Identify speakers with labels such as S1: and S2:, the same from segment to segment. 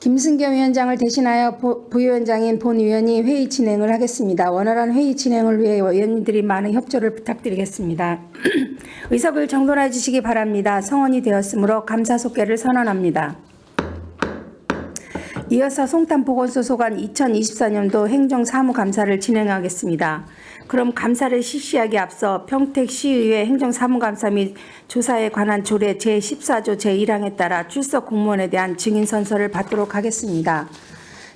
S1: 김승겸 위원장을 대신하여 부위원장인 본 위원이 회의 진행을 하겠습니다. 원활한 회의 진행을 위해 위원님들이 많은 협조를 부탁드리겠습니다. 의석을 정돈해 주시기 바랍니다. 성원이 되었으므로 감사 속개를 선언합니다. 이어서 송탄보건소 소관 2024년도 행정사무감사를 진행하겠습니다. 그럼 감사를 실시하기 앞서 평택시의회 행정사무감사 및 조사에 관한 조례 제14조 제1항에 따라 출석 공무원에 대한 증인선서를 받도록 하겠습니다.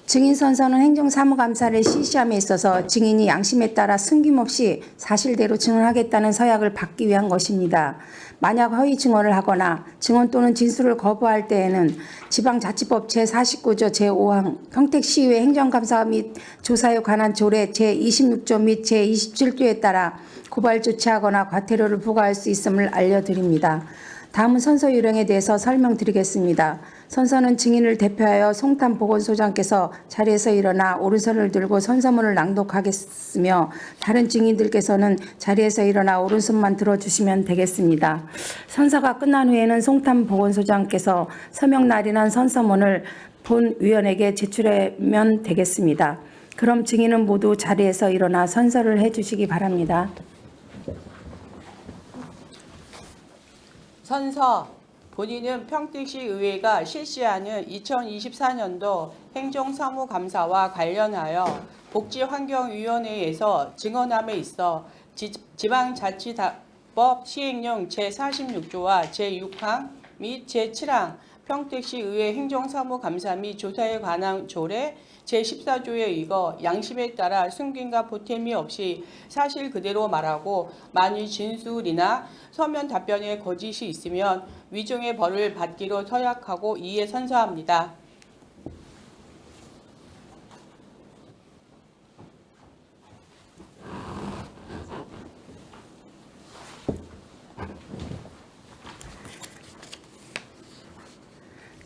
S1: 증인선서는 행정사무감사를 실시함에 있어서 증인이 양심에 따라 숨김없이 사실대로 증언하겠다는 서약을 받기 위한 것입니다. 만약 허위 증언을 하거나 증언 또는 진술을 거부할 때에는 지방자치법 제49조 제5항 평택시의회 행정감사 및 조사에 관한 조례 제26조 및 제27조에 따라 고발 조치하거나 과태료를 부과할 수 있음을 알려드립니다. 다음은 선서 요령에 대해서 설명드리겠습니다. 선서는 증인을 대표하여 송탄보건소장께서 자리에서 일어나 오른손을 들고 선서문을 낭독하겠으며 다른 증인들께서는 자리에서 일어나 오른손만 들어주시면 되겠습니다. 선서가 끝난 후에는 송탄보건소장께서 서명 날인한 선서문을 본 위원에게 제출하면 되겠습니다. 그럼 증인은 모두 자리에서 일어나 선서를 해주시기 바랍니다.
S2: 선서. 본인은 평택시 의회가 실시하는 2024년도 행정사무감사와 관련하여 복지환경위원회에서 증언함에 있어 지방자치법 시행령 제46조와 제6항 및 제7항 평택시 의회 행정사무감사 및 조사에 관한 조례 제14조에 의거 양심에 따라 숨김과 보탬이 없이 사실 그대로 말하고 만일 진술이나 서면 답변에 거짓이 있으면 위중의 벌을 받기로 서약하고 이에 선서합니다.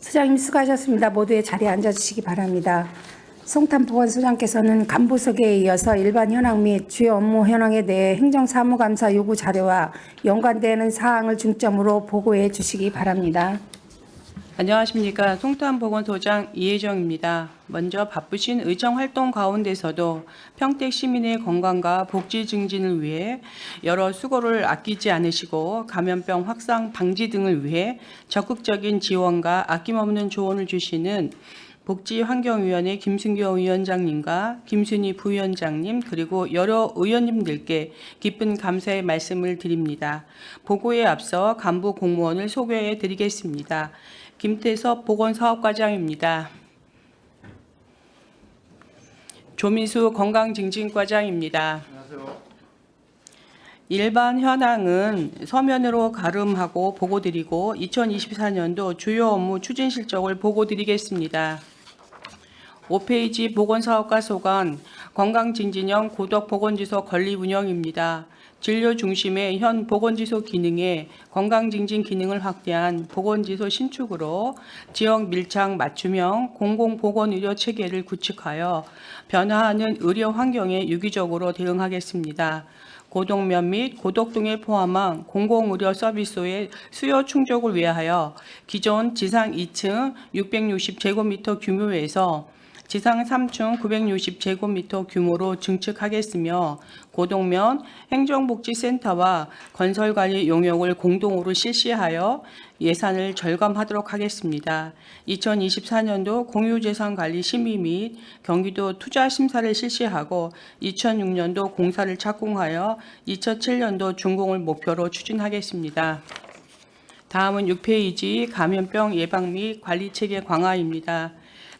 S1: 소장님 수고하셨습니다. 모두의 자리에 앉아주시기 바랍니다. 송탄보건소장께서는 간부석에 이어서 일반 현황 및 주요 업무 현황에 대해 행정사무감사 요구 자료와 연관되는 사항을 중점으로 보고해 주시기 바랍니다.
S2: 안녕하십니까. 송탄보건소장 이혜정입니다. 먼저 바쁘신 의정활동 가운데서도 평택 시민의 건강과 복지 증진을 위해 여러 수고를 아끼지 않으시고 감염병 확산 방지 등을 위해 적극적인 지원과 아낌없는 조언을 주시는 복지환경위원회 김승겸 위원장님과 김순희 부위원장님 그리고 여러 의원님들께 깊은 감사의 말씀을 드립니다. 보고에 앞서 간부 공무원을 소개해 드리겠습니다. 김태섭 보건사업과장입니다. 조미수 건강증진과장입니다.
S3: 안녕하세요.
S2: 일반 현황은 서면으로 가름하고 보고드리고 2024년도 주요 업무 추진 실적을 보고드리겠습니다. 5페이지 보건사업과 소관, 건강증진형 고덕보건지소 건립 운영입니다. 진료 중심의 현 보건지소 기능에 건강증진 기능을 확대한 보건지소 신축으로 지역 밀착 맞춤형 공공보건의료 체계를 구축하여 변화하는 의료 환경에 유기적으로 대응하겠습니다. 고독면 및 고독동에 포함한 공공의료 서비스의 수요 충족을 위하여 기존 지상 2층 660제곱미터 규모에서 지상 3층 960제곱미터 규모로 증축하겠으며 고동면 행정복지센터와 건설관리 용역을 공동으로 실시하여 예산을 절감하도록 하겠습니다. 2024년도 공유재산관리 심의 및 경기도 투자심사를 실시하고 2006년도 공사를 착공하여 2007년도 준공을 목표로 추진하겠습니다. 다음은 6페이지 감염병 예방 및 관리체계 강화입니다.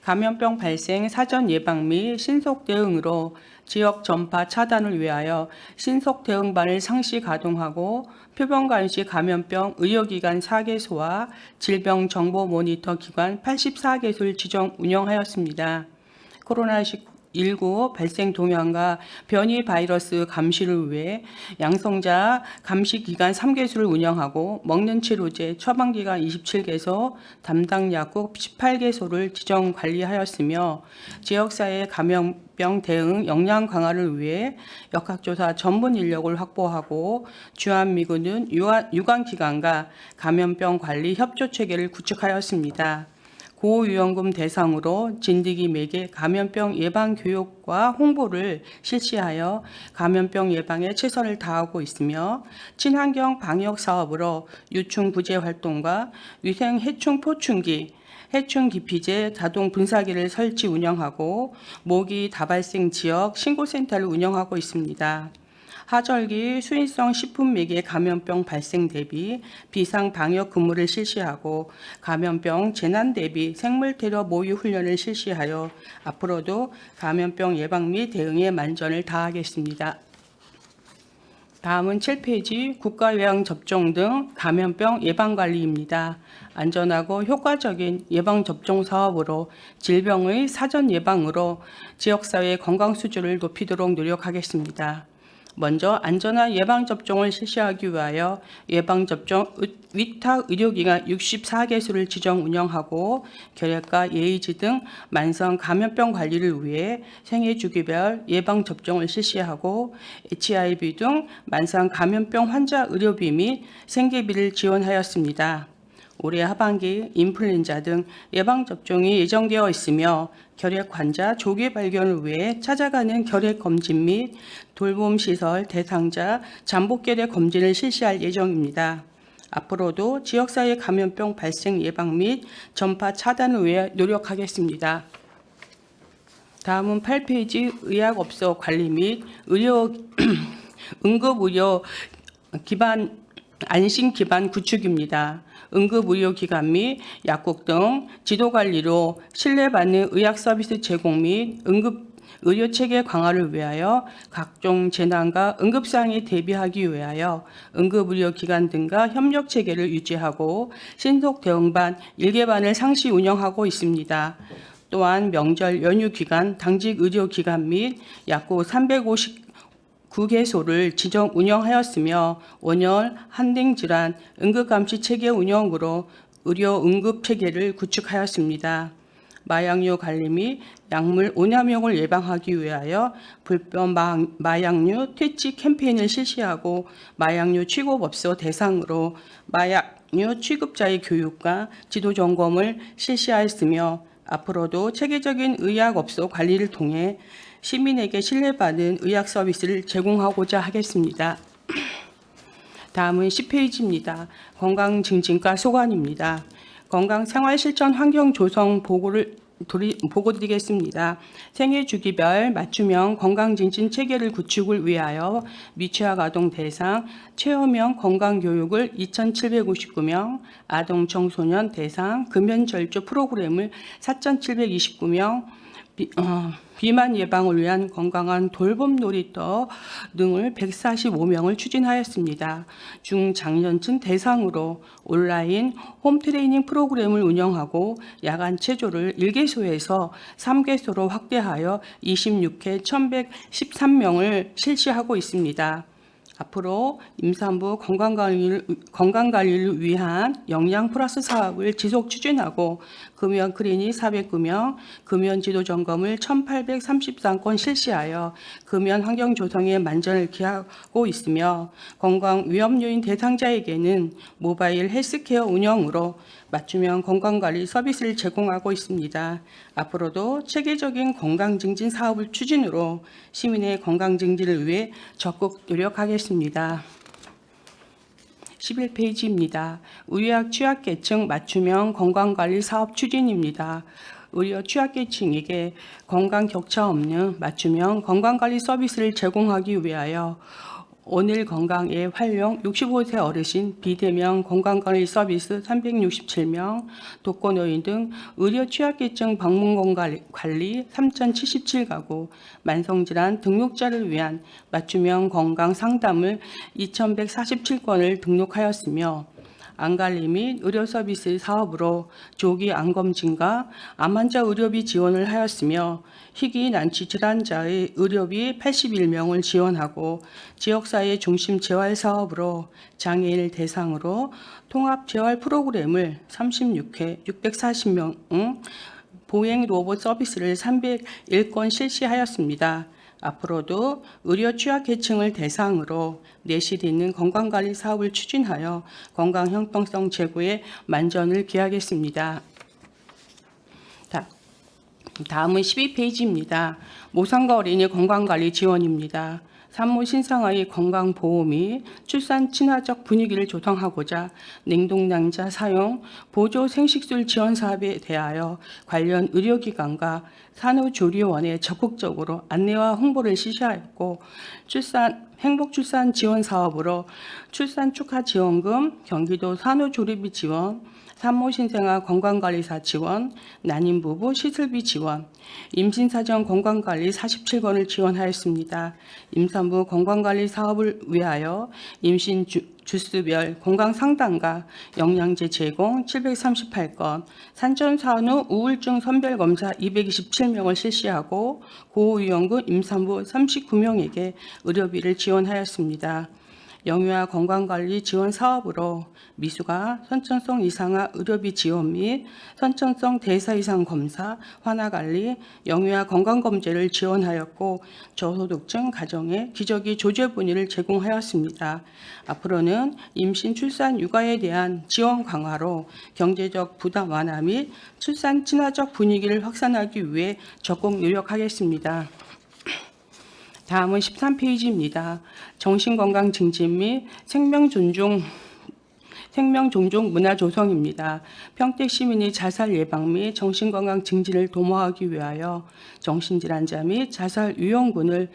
S2: 감염병 발생 사전 예방 및 신속 대응으로 지역 전파 차단을 위하여 신속 대응반을 상시 가동하고 표본감시 감염병 의료기관 4개소와 질병정보 모니터 기관 84개소를 지정 운영하였습니다. 코로나19 발생 동향과 변이 바이러스 감시를 위해 양성자 감시 기관 3개소를 운영하고 먹는 치료제 처방기관 27개소, 담당 약국 18개소를 지정 관리하였으며 지역사회 감염병 대응 역량 강화를 위해 역학조사 전문 인력을 확보하고 주한미군은 유관기관과 감염병 관리 협조 체계를 구축하였습니다. 보호위원금 대상으로 진드기 매개 감염병 예방 교육과 홍보를 실시하여 감염병 예방에 최선을 다하고 있으며 친환경 방역 사업으로 유충 구제 활동과 위생 해충 포충기, 해충 기피제 자동 분사기를 설치 운영하고 모기 다발생 지역 신고센터를 운영하고 있습니다. 하절기 수인성 식품 매개 감염병 발생 대비 비상 방역 근무를 실시하고 감염병 재난 대비 생물 테러 모의 훈련을 실시하여 앞으로도 감염병 예방 및 대응에 만전을 다하겠습니다. 다음은 7페이지 국가요양 접종 등 감염병 예방관리입니다. 안전하고 효과적인 예방접종 사업으로 질병의 사전 예방으로 지역사회 건강 수준을 높이도록 노력하겠습니다. 먼저 안전한 예방접종을 실시하기 위하여 예방접종 위탁 의료기관 64개소를 지정 운영하고 결핵과 예의지 등 만성 감염병 관리를 위해 생애주기별 예방접종을 실시하고 HIV 등 만성 감염병 환자 의료비 및 생계비를 지원하였습니다. 올해 하반기 인플루엔자 등 예방접종이 예정되어 있으며 결핵 환자 조기 발견을 위해 찾아가는 결핵 검진 및 돌봄시설 대상자 잠복결핵 검진을 실시할 예정입니다. 앞으로도 지역사회 감염병 발생 예방 및 전파 차단을 위해 노력하겠습니다. 다음은 8페이지 의약업소 관리 및 응급의료 기반 안심 기반 구축입니다. 응급의료기관 및 약국 등 지도관리로 신뢰받는 의학 서비스 제공 및 응급의료체계 강화를 위하여 각종 재난과 응급사항에 대비하기 위하여 응급의료기관 등과 협력체계를 유지하고 신속 대응반 1개반을 상시 운영하고 있습니다. 또한 명절 연휴 기간 당직 의료기관 및 약국 359개소를 지정 운영하였으며 원열 한den질환 응급감시 체계 운영으로 의료 응급 체계를 구축하였습니다. 마약류 관리 및 약물 오남용을 예방하기 위하여 불법 마약류 퇴치 캠페인을 실시하고 마약류 취급업소 대상으로 마약류 취급자의 교육과 지도 점검을 실시하였으며 앞으로도 체계적인 의약업소 관리를 통해 시민에게 신뢰받는 의학 서비스를 제공하고자 하겠습니다. 다음은 10페이지입니다. 건강증진과 소관입니다. 건강생활실천 환경 조성 보고드리겠습니다. 생애주기별 맞춤형 건강증진 체계를 구축을 위하여 미취학 아동 대상 체험형 건강교육을 2,759명, 아동 청소년 대상 금연절주 프로그램을 4,729명, 비만 예방을 위한 건강한 돌봄 놀이터 등을 145명을 추진하였습니다. 중장년층 대상으로 온라인 홈트레이닝 프로그램을 운영하고 야간 체조를 1개소에서 3개소로 확대하여 26회 1,113명을 실시하고 있습니다. 앞으로 임산부 건강관리를 위한 영양 플러스 사업을 지속 추진하고 금연 클리닉 409명, 금연 지도 점검을 1,833건 실시하여 금연 환경 조성에 만전을 기하고 있으며 건강 위험 요인 대상자에게는 모바일 헬스케어 운영으로 맞춤형 건강관리 서비스를 제공하고 있습니다. 앞으로도 체계적인 건강증진 사업을 추진으로 시민의 건강증진을 위해 적극 노력하겠습니다. 11페이지입니다. 의학 취약계층 맞춤형 건강관리 사업 추진입니다. 의료 취약계층에게 건강 격차 없는 맞춤형 건강관리 서비스를 제공하기 위하여 오늘 건강의 활용 65세 어르신 비대면 건강관리 서비스 367명, 독거노인 등 의료 취약계층 방문 관리 3,077가구, 만성질환 등록자를 위한 맞춤형 건강 상담을 2,147건을 등록하였으며 암관리 및 의료 서비스 사업으로 조기 암검진과 암 환자 의료비 지원을 하였으며 희귀 난치 질환자의 의료비 81명을 지원하고 지역사회 중심 재활 사업으로 장애인 대상으로 통합 재활 프로그램을 36회 640명 보행 로봇 서비스를 301건 실시하였습니다. 앞으로도 의료 취약계층을 대상으로 내실 있는 건강관리 사업을 추진하여 건강 형평성 제고에 만전을 기하겠습니다. 다음은 12페이지입니다. 모성과 어린이 건강관리 지원입니다. 산모 신생아의 건강보호 및 출산 친화적 분위기를 조성하고자 냉동양자 사용 보조 생식술 지원 사업에 대하여 관련 의료기관과 산후조리원에 적극적으로 안내와 홍보를 실시하였고 행복출산 지원 사업으로 출산 축하 지원금, 경기도 산후조리비 지원, 산모 신생아 건강관리사 지원, 난임 부부 시술비 지원, 임신사전 건강관리 47건을 지원하였습니다. 임산부 건강관리 사업을 위하여 임신 주스별 건강상담과 영양제 제공 738건, 산전산후 우울증 선별검사 227명을 실시하고 고위험군 임산부 39명에게 의료비를 지원하였습니다. 영유아 건강관리 지원 사업으로 미수가 선천성 이상화 의료비 지원 및 선천성 대사 이상 검사, 환아관리, 영유아 건강검제를 지원하였고 저소득층 가정에 기저귀 조제분유를 제공하였습니다. 앞으로는 임신, 출산, 육아에 대한 지원 강화로 경제적 부담 완화 및 출산 친화적 분위기를 확산하기 위해 적극 노력하겠습니다. 다음은 13페이지입니다. 정신건강 증진 및 생명존중 문화 조성입니다. 평택 시민의 자살 예방 및 정신건강 증진을 도모하기 위하여 정신질환자 및 자살 유형군을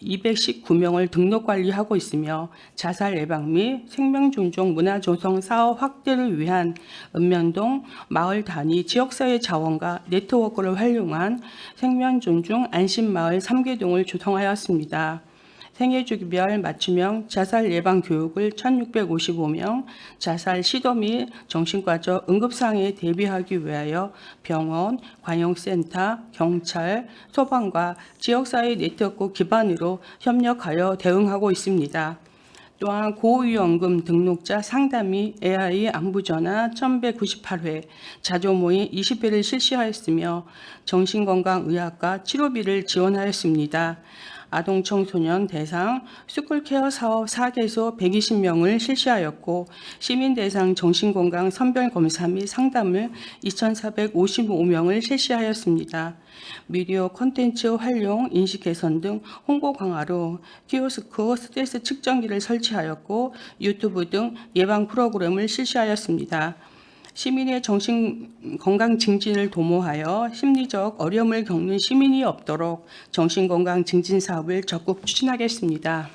S2: 219명을 등록 관리하고 있으며 자살 예방 및 생명 존중 문화 조성 사업 확대를 위한 읍면동 마을 단위 지역사회 자원과 네트워크를 활용한 생명 존중 안심마을 3개동을 조성하였습니다. 생애주기별 맞춤형 자살 예방 교육을 1,655명, 자살 시도 및 정신과적 응급상황에 대비하기 위하여 병원, 관용센터, 경찰, 소방과 지역사회 네트워크 기반으로 협력하여 대응하고 있습니다. 또한 고위험금 등록자 상담 및 AI 안부전화 1198회, 자조모임 20회를 실시하였으며 정신건강의학과 치료비를 지원하였습니다. 아동 청소년 대상 스쿨케어 사업 4개소 120명을 실시하였고 시민 대상 정신건강 선별검사 및 상담을 2,455명을 실시하였습니다. 미디어 콘텐츠 활용, 인식 개선 등 홍보 강화로 키오스크, 스트레스 측정기를 설치하였고 유튜브 등 예방 프로그램을 실시하였습니다. 시민의 정신건강 증진을 도모하여 심리적 어려움을 겪는 시민이 없도록 정신건강 증진 사업을 적극 추진하겠습니다.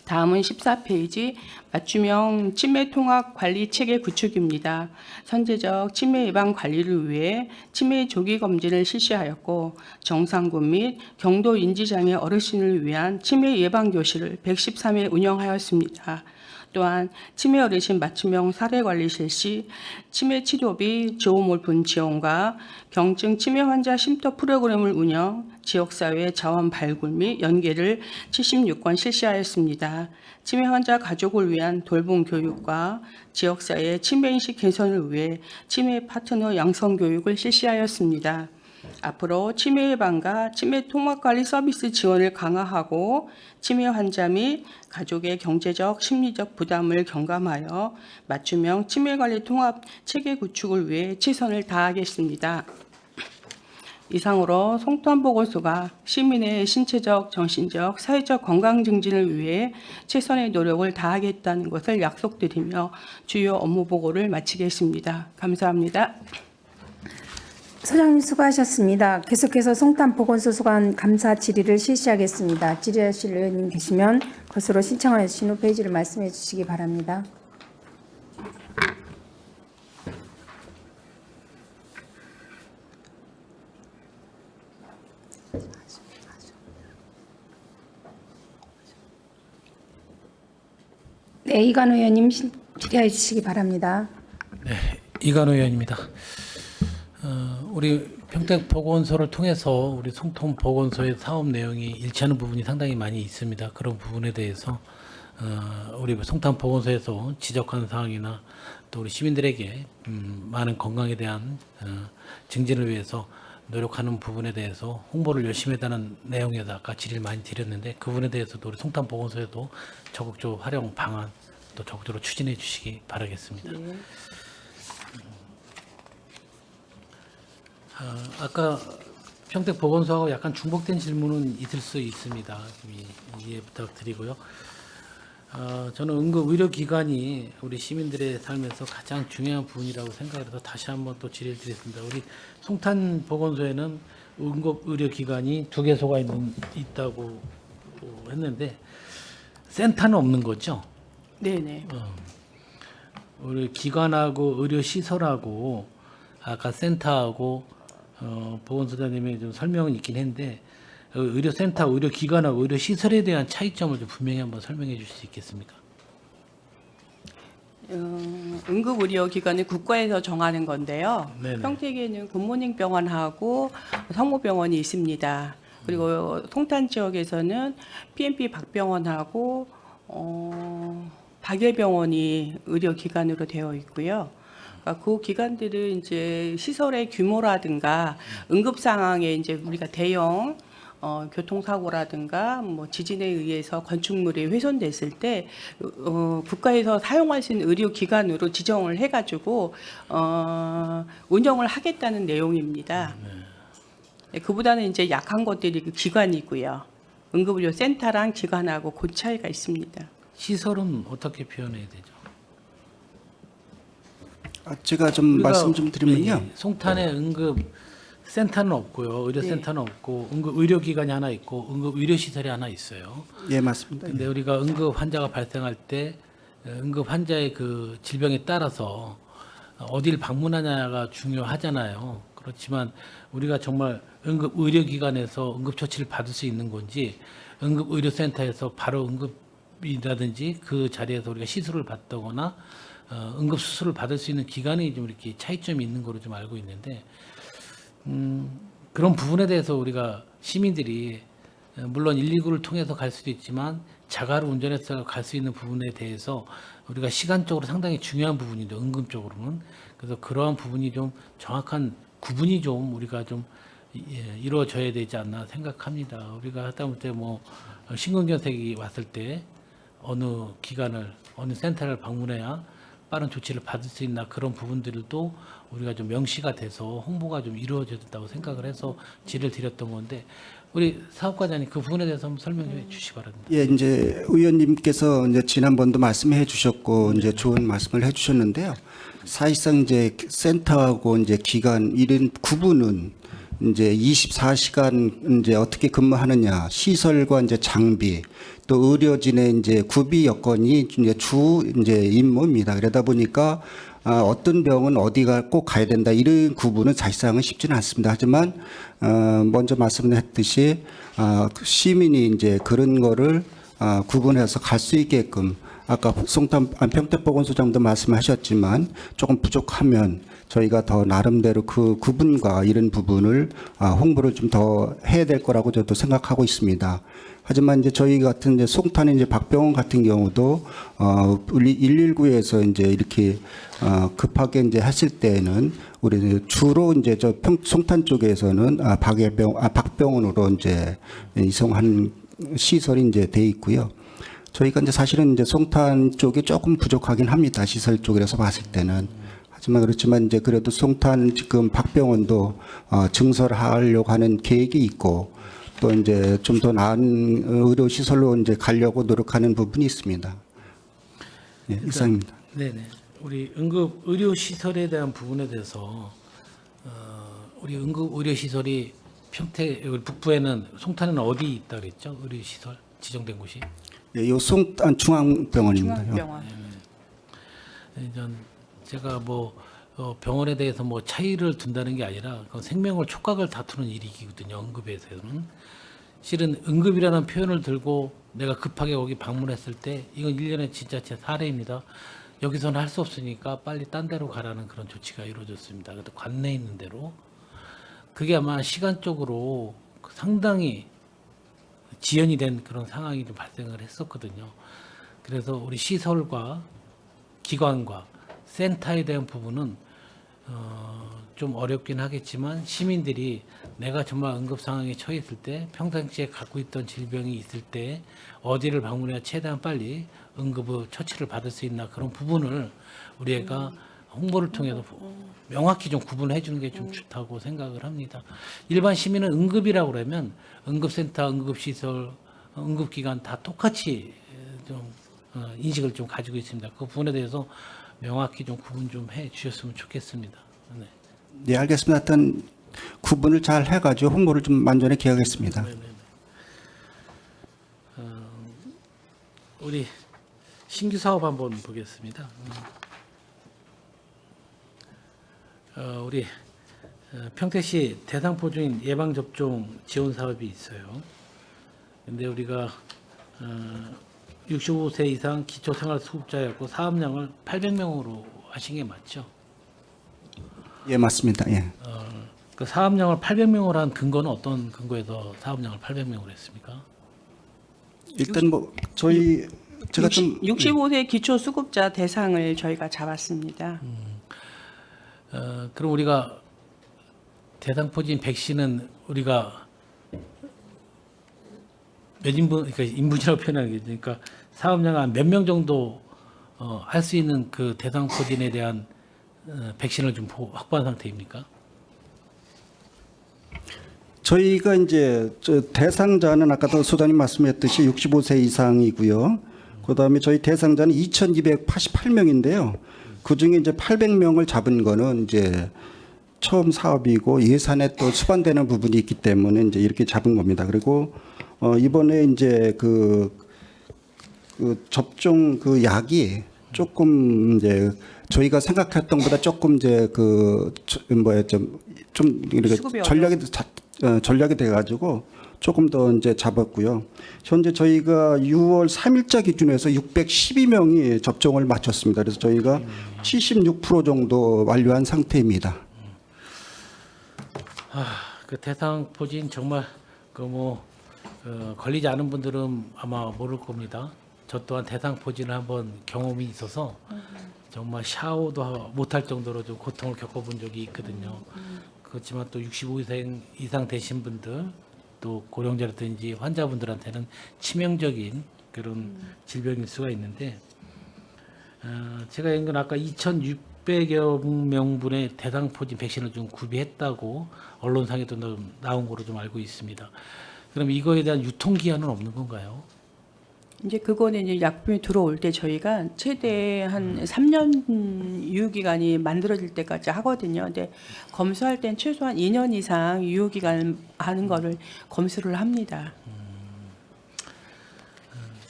S2: 다음은 14페이지 맞춤형 치매 통합 관리 체계 구축입니다. 선제적 치매 예방 관리를 위해 치매 조기 검진을 실시하였고 정상군 및 경도 인지장애 어르신을 위한 치매 예방 교실을 113회 운영하였습니다. 또한 치매 어르신 맞춤형 사례관리 실시, 치매 치료비 조호몰품 지원과 경증 치매 환자 쉼터 프로그램을 운영, 지역사회 자원 발굴 및 연계를 76건 실시하였습니다. 치매 환자 가족을 위한 돌봄 교육과 지역사회 치매인식 개선을 위해 치매 파트너 양성 교육을 실시하였습니다. 앞으로 치매 예방과 치매 통합관리 서비스 지원을 강화하고 치매 환자 및 가족의 경제적, 심리적 부담을 경감하여 맞춤형 치매관리 통합 체계 구축을 위해 최선을 다하겠습니다. 이상으로 송탄보건소가 시민의 신체적, 정신적, 사회적 건강 증진을 위해 최선의 노력을 다하겠다는 것을 약속드리며 주요 업무 보고를 마치겠습니다. 감사합니다.
S1: 소장님 수고하셨습니다. 계속해서 송탄보건소 소관 감사 질의를 실시하겠습니다. 질의하실 의원님 계시면 것으로 신청하신 후 페이지를 말씀해 주시기 바랍니다. 네, 이관우 의원님 질의해 주시기 바랍니다.
S3: 네, 이관우 의원입니다. 우리 평택보건소를 통해서 우리 송통보건소의 사업 내용이 일치하는 부분이 상당히 많이 있습니다. 그런 부분에 대해서 우리 송탄보건소에서 지적한 사항이나 또 우리 시민들에게 많은 건강에 대한 증진을 위해서 노력하는 부분에 대해서 홍보를 열심히 했다는 내용에서 아까 질의를 많이 드렸는데 그 부분에 대해서도 우리 송탄보건소에도 적극적으로 활용 방안 또 적극적으로 추진해 주시기 바라겠습니다.
S1: 네.
S3: 아까 평택 보건소하고 약간 중복된 질문은 있을 수 있습니다. 이해 부탁드리고요. 저는 응급 의료기관이 우리 시민들의 삶에서 가장 중요한 부분이라고 생각해서 다시 한번 또 질의를 드렸습니다. 우리 송탄 보건소에는 응급 의료기관이 2개소가 있다고 했는데 센터는 없는 거죠?
S2: 네네.
S3: 우리 기관하고 의료시설하고 아까 센터하고 보건소장님의 좀 설명은 있긴 했는데 의료센터, 의료기관하고 의료시설에 대한 차이점을 좀 분명히 한번 설명해 주실 수 있겠습니까?
S2: 응급의료기관은 국가에서 정하는 건데요.
S3: 네네.
S2: 평택에는 굿모닝 병원하고 성모병원이 있습니다. 그리고 송탄 지역에서는 PMP 박병원하고 박예병원이 의료기관으로 되어 있고요. 그러니까 그 기관들은 이제 시설의 규모라든가 응급 상황에 이제 우리가 대형 교통사고라든가 뭐 지진에 의해서 건축물이 훼손됐을 때 국가에서 사용할 수 있는 의료기관으로 지정을 해가지고 운영을 하겠다는 내용입니다. 네, 그보다는 이제 약한 것들이 그 기관이고요. 응급의료센터랑 기관하고 그 차이가 있습니다.
S3: 시설은 어떻게 표현해야 되죠?
S4: 제가 좀
S3: 우리가
S4: 말씀 좀 드리면요.
S3: 송탄에 응급 센터는 없고요. 의료센터는 없고 응급 의료기관이 하나 있고 응급 의료시설이 하나 있어요.
S4: 예, 맞습니다.
S3: 근데 우리가 응급 환자가 발생할 때 응급 환자의 그 질병에 따라서 어디를 방문하냐가 중요하잖아요. 그렇지만 우리가 정말 응급 의료기관에서 응급 처치를 받을 수 있는 건지 응급 의료센터에서 바로 응급이라든지 그 자리에서 우리가 시술을 받거나 응급 수술을 받을 수 있는 기관이 좀 이렇게 차이점이 있는 거로 좀 알고 있는데 그런 부분에 대해서 우리가 시민들이 물론 119를 통해서 갈 수도 있지만 자가로 운전해서 갈 수 있는 부분에 대해서 우리가 시간적으로 상당히 중요한 부분이죠. 응급적으로는. 그래서 그러한 부분이 좀 정확한 구분이 좀 우리가 좀 이루어져야 되지 않나 생각합니다. 우리가 하다못해 뭐 심근경색이 왔을 때 어느 기관을 어느 센터를 방문해야 빠른 조치를 받을 수 있나 그런 부분들도 우리가 좀 명시가 돼서 홍보가 좀 이루어졌다고 생각을 해서 질의를 드렸던 건데 우리 사업과장님 그 부분에 대해서 한번 설명해 주시기 바랍니다.
S4: 예, 이제 의원님께서 이제 지난번도 말씀해 주셨고 이제 좋은 말씀을 해 주셨는데요. 사실상 이제 센터하고 이제 기관 이런 구분은 이제 24시간 이제 어떻게 근무하느냐, 시설과 이제 장비, 또 의료진의 이제 구비 여건이 이제 주 이제 임무입니다. 그러다 보니까 어떤 병은 어디가 꼭 가야 된다 이런 구분은 사실상은 쉽지는 않습니다. 하지만 먼저 말씀했듯이 시민이 이제 그런 거를 구분해서 갈 수 있게끔 아까 송탄 평택보건소장도 말씀하셨지만 조금 부족하면 저희가 더 나름대로 그 구분과 이런 부분을 홍보를 좀 더 해야 될 거라고 저도 생각하고 있습니다. 하지만 이제 저희 같은 이제 송탄의 이제 박병원 같은 경우도 우리 119에서 이제 이렇게 급하게 이제 했을 때는 우리 주로 이제 저 송탄 쪽에서는 박병원으로 이제 이송한 시설이 이제 돼 있고요. 저희가 이제 사실은 이제 송탄 쪽이 조금 부족하긴 합니다. 시설 쪽에서 봤을 때는. 하지만 그렇지만 이제 그래도 송탄 지금 박병원도 증설하려고 하는 계획이 있고 또 이제 좀 더 나은 의료 시설로 이제 가려고 노력하는 부분이 있습니다. 네, 이상입니다.
S3: 네네. 우리 응급 의료 시설에 대한 부분에 대해서 우리 응급 의료 시설이 평택 여기 북부에는 송탄에는 어디 있다 그랬죠? 의료 시설 지정된 곳이?
S4: 예, 요 송탄 중앙병원입니다.
S2: 중앙병원.
S3: 제가 뭐 병원에 대해서 뭐 차이를 둔다는 게 아니라 그 생명을 촉각을 다투는 일이거든요. 응급에서는 실은 응급이라는 표현을 들고 내가 급하게 거기 방문했을 때 이건 일련의 진짜 제 사례입니다. 여기서는 할 수 없으니까 빨리 딴 데로 가라는 그런 조치가 이루어졌습니다. 그래도 관내에 있는 대로 그게 아마 시간적으로 상당히 지연이 된 그런 상황이 좀 발생을 했었거든요. 그래서 우리 시설과 기관과 센터에 대한 부분은 좀 어렵긴 하겠지만 시민들이 내가 정말 응급 상황에 처했을 때 평상시에 갖고 있던 질병이 있을 때 어디를 방문해야 최대한 빨리 응급 처치를 받을 수 있나 그런 부분을 우리가 홍보를 통해서 명확히 좀 구분해 주는 게 좀 좋다고 생각을 합니다. 일반 시민은 응급이라고 그러면 응급센터, 응급시설, 응급기관 다 똑같이 좀 인식을 좀 가지고 있습니다. 그 부분에 대해서 명확히 좀 구분 좀 해 주셨으면 좋겠습니다. 네.
S4: 네, 알겠습니다. 하여튼 구분을 잘 해가지고 홍보를 좀 만전히 기하겠습니다.
S3: 우리 신규 사업 한번 보겠습니다. 우리 평택시 대상포진 예방접종 지원 사업이 있어요. 근데 우리가 65세 이상 기초생활수급자였고 사업량을 800명으로 하신 게 맞죠?
S4: 예, 맞습니다. 예.
S3: 그 사업량을 800명으로 한 근거는 어떤 근거에서 사업량을 800명으로 했습니까?
S4: 일단 뭐 저희 제가 좀
S2: 65세 기초 수급자 대상을 저희가 잡았습니다.
S3: 그럼 우리가 대상포진 백신은 우리가 몇 인분, 그러니까 인분이라고 표현하는 게 그러니까 사업량 한 몇 명 정도 할 수 있는 그 대상포진에 대한 백신을 좀 확보한 상태입니까?
S4: 저희가 이제 저 대상자는 아까도 소장님 말씀했듯이 65세 이상이고요. 그다음에 저희 대상자는 2,288명인데요. 그 중에 이제 800명을 잡은 거는 이제 처음 사업이고 예산에 또 수반되는 부분이 있기 때문에 이제 이렇게 잡은 겁니다. 그리고 이번에 이제 그 접종 그 약이 조금 이제 저희가 생각했던 것보다 조금 이제 좀 이렇게
S2: 수급이
S4: 전략이 돼가지고 조금 더 이제 잡았고요. 현재 저희가 6월 3일자 기준에서 612명이 접종을 마쳤습니다. 그래서 저희가 76% 정도 완료한 상태입니다.
S3: 그 대상포진 정말 걸리지 않은 분들은 아마 모를 겁니다. 저 또한 대상포진을 한번 경험이 있어서 정말 샤워도 못할 정도로 좀 고통을 겪어본 적이 있거든요. 그렇지만 또 65세 이상 되신 분들 또 고령자라든지 환자분들한테는 치명적인 그런 질병일 수가 있는데 제가 연구한 아까 2,600여 명분의 대상포진 백신을 좀 구비했다고 언론상에도 나온 거로 좀 알고 있습니다. 그럼 이거에 대한 유통기한은 없는 건가요?
S2: 이제 그거는 이제 약품이 들어올 때 저희가 최대 한 3년 유효기간이 만들어질 때까지 하거든요. 근데 검수할 땐 최소한 2년 이상 유효기간 하는 거를 검수를 합니다.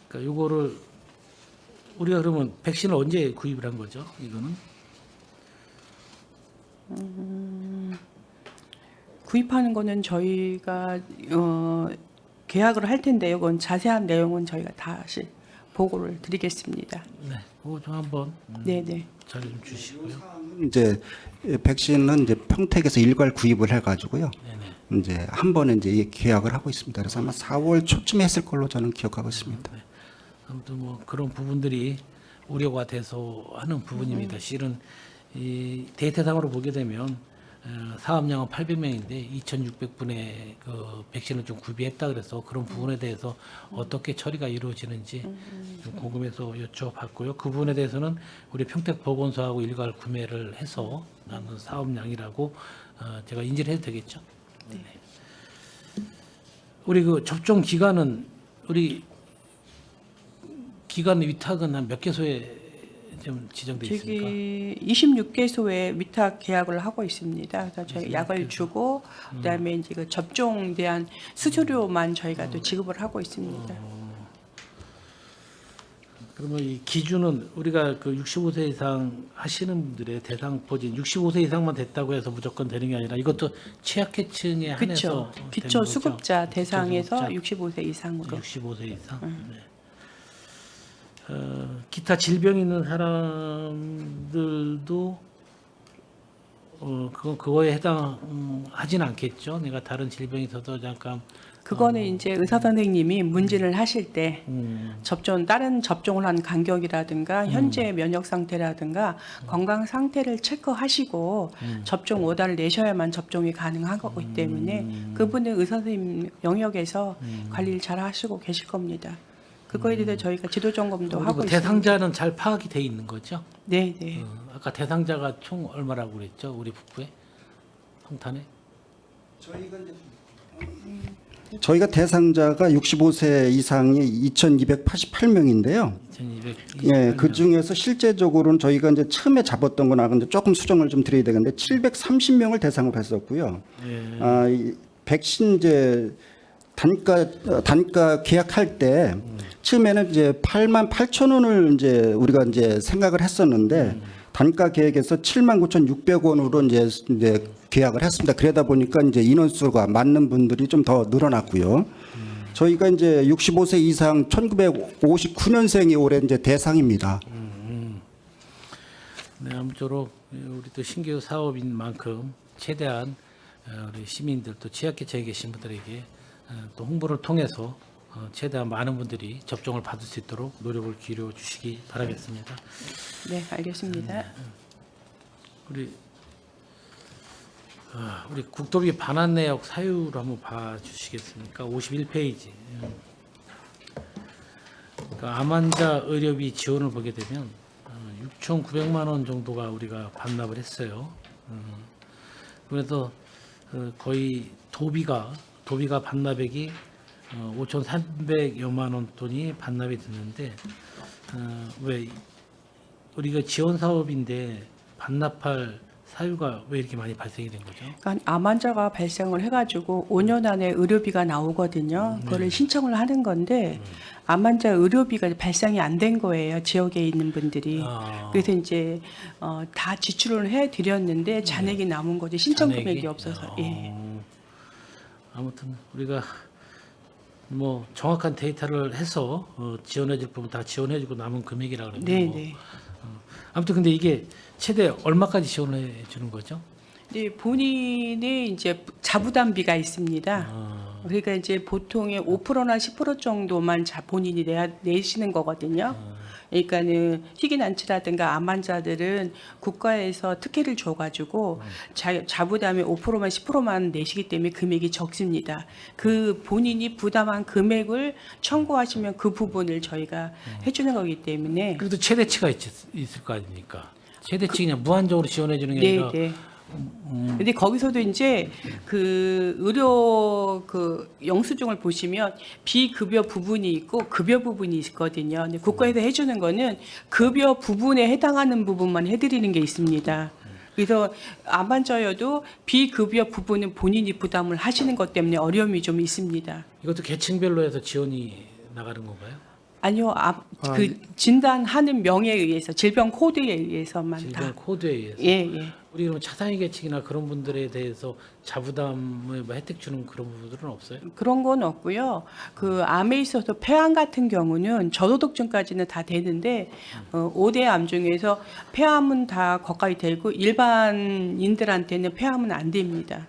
S3: 그러니까 요거를 우리가 그러면 백신을 언제 구입을 한 거죠? 이거는?
S2: 구입하는 거는 저희가 계약을 할 텐데요. 그건 자세한 내용은 저희가 다시 보고를 드리겠습니다.
S3: 네, 그거 좀 한번
S2: 네네.
S3: 자료 좀 주시고요.
S4: 이제 백신은 이제 평택에서 일괄 구입을 해가지고요.
S3: 네네.
S4: 이제 한 번에 이제 계약을 하고 있습니다. 그래서 아마 4월 초쯤에 했을 걸로 저는 기억하고 있습니다.
S3: 네. 아무튼 뭐 그런 부분들이 우려가 돼서 하는 부분입니다. 실은 이 데이터상으로 보게 되면 사업량은 800명인데 2,600분의 그 백신을 좀 구비했다 그래서 그런 부분에 대해서 어떻게 처리가 이루어지는지 좀 궁금해서 여쭤봤고요. 그 부분에 대해서는 우리 평택보건소하고 일괄 구매를 해서 나는 사업량이라고 제가 인지를 해도 되겠죠? 네. 우리 그 접종 기간은 우리 기간 위탁은 한 몇 개소에 좀 지정돼 있습니까?
S2: 저기 26개소에 위탁 계약을 하고 있습니다. 그래서 저희 약을 주고 그다음에 이제 그 접종에 대한 수수료만 저희가 또 지급을 하고 있습니다.
S3: 그러면 이 기준은 우리가 그 65세 이상 하시는 분들의 대상포진 65세 이상만 됐다고 해서 무조건 되는 게 아니라 이것도 취약계층에 한해서
S2: 그렇죠. 기초 수급자
S3: 되는 거죠?
S2: 대상에서
S3: 기초
S2: 65세 이상으로.
S3: 65세 이상. 네. 기타 질병 있는 사람들도 그거에 해당하지는 않겠죠. 내가 다른 질병이 있어서 잠깐
S2: 그거는 이제 의사 선생님이 문진을 하실 때 다른 접종을 한 간격이라든가 현재 면역 상태라든가 건강 상태를 체크하시고 접종 오다를 내셔야만 접종이 가능한 거기 때문에 그분은 의사 선생님 영역에서 관리를 잘 하시고 계실 겁니다. 그거에 대해서 저희가 지도 점검도 하고
S3: 그리고
S2: 있습니다.
S3: 대상자는 잘 파악이 돼 있는 거죠?
S2: 네, 네.
S3: 아까 대상자가 총 얼마라고 그랬죠? 우리 북부에 성탄에?
S4: 저희가 대상자가 65세 이상이 2,288명인데요.
S3: 2200.
S4: 예, 그 중에서 실제적으로는 저희가 이제 처음에 잡았던 거나 근데 조금 수정을 좀 드려야 되는데 730명을 대상으로 했었고요.
S3: 예.
S4: 이 백신 이제 단가 계약할 때 처음에는 이제 88,000원을 이제 우리가 이제 생각을 했었는데 단가 계획에서 79,600원으로 이제 계약을 했습니다. 그러다 보니까 이제 인원수가 맞는 분들이 좀 더 늘어났고요. 저희가 이제 65세 이상 1959년생이 올해 이제 대상입니다.
S3: 네, 아무쪼록 우리 또 신규 사업인 만큼 최대한 우리 시민들 또 취약계층에 계신 분들에게 또 홍보를 통해서 최대한 많은 분들이 접종을 받을 수 있도록 노력을 기울여 주시기 바라겠습니다.
S2: 네, 알겠습니다.
S3: 우리 국도비 반환 내역 사유를 한번 봐주시겠습니까? 51페이지. 그러니까 암 환자 의료비 지원을 보게 되면 6,900만 원 정도가 우리가 반납을 했어요. 그래서 거의 도비가 반납액이 5,300여만 원 돈이 반납이 됐는데 왜 우리가 지원 사업인데 반납할 사유가 왜 이렇게 많이 발생이 된 거죠?
S2: 그러니까 암 환자가 발생을 해가지고 5년 안에 의료비가 나오거든요. 그거를 신청을 하는 건데 암 환자 의료비가 발생이 안 된 거예요. 지역에 있는 분들이. 그래서 이제 다 지출을 해드렸는데 잔액이 남은 거죠. 신청
S3: 잔액이?
S2: 금액이 없어서. 예.
S3: 아무튼 우리가 뭐 정확한 데이터를 해서 지원해줄 부분 다 지원해주고 남은 금액이라 그러면
S2: 네,
S3: 뭐,
S2: 네.
S3: 아무튼 근데 이게 최대 얼마까지 지원해 주는 거죠?
S2: 네, 본인의 이제 자부담비가 있습니다. 그러니까 이제 보통의 5%나 10% 정도만 본인이 내시는 거거든요. 그러니까는 희귀난치라든가 암 환자들은 국가에서 특혜를 줘가지고 자부담의 5%만 10%만 내시기 때문에 금액이 적습니다. 그 본인이 부담한 금액을 청구하시면 그 부분을 저희가 해주는 거기 때문에.
S3: 그래도 최대치가 있을 거 아닙니까? 최대치 그냥 무한적으로 지원해 주는 게
S2: 네,
S3: 아니라
S2: 네. 근데 거기서도 이제 그 의료 그 영수증을 보시면 비급여 부분이 있고 급여 부분이 있거든요. 근데 국가에서 해주는 거는 급여 부분에 해당하는 부분만 해드리는 게 있습니다. 그래서 암 환자여도 비급여 부분은 본인이 부담을 하시는 것 때문에 어려움이 좀 있습니다.
S3: 이것도 계층별로 해서 지원이 나가는 건가요?
S2: 아니요, 그 진단하는 명에 의해서 질병 코드에 의해서만
S3: 질병
S2: 다.
S3: 코드에 의해서.
S2: 예, 예.
S3: 우리 그럼 차상위 계층이나 그런 분들에 대해서 자부담을 뭐 혜택 주는 그런 부분들은 없어요?
S2: 그런 건 없고요. 그 암에 있어서 폐암 같은 경우는 저소득층까지는 다 되는데 5대 암 중에서 폐암은 다 거의 되고 일반인들한테는 폐암은 안 됩니다.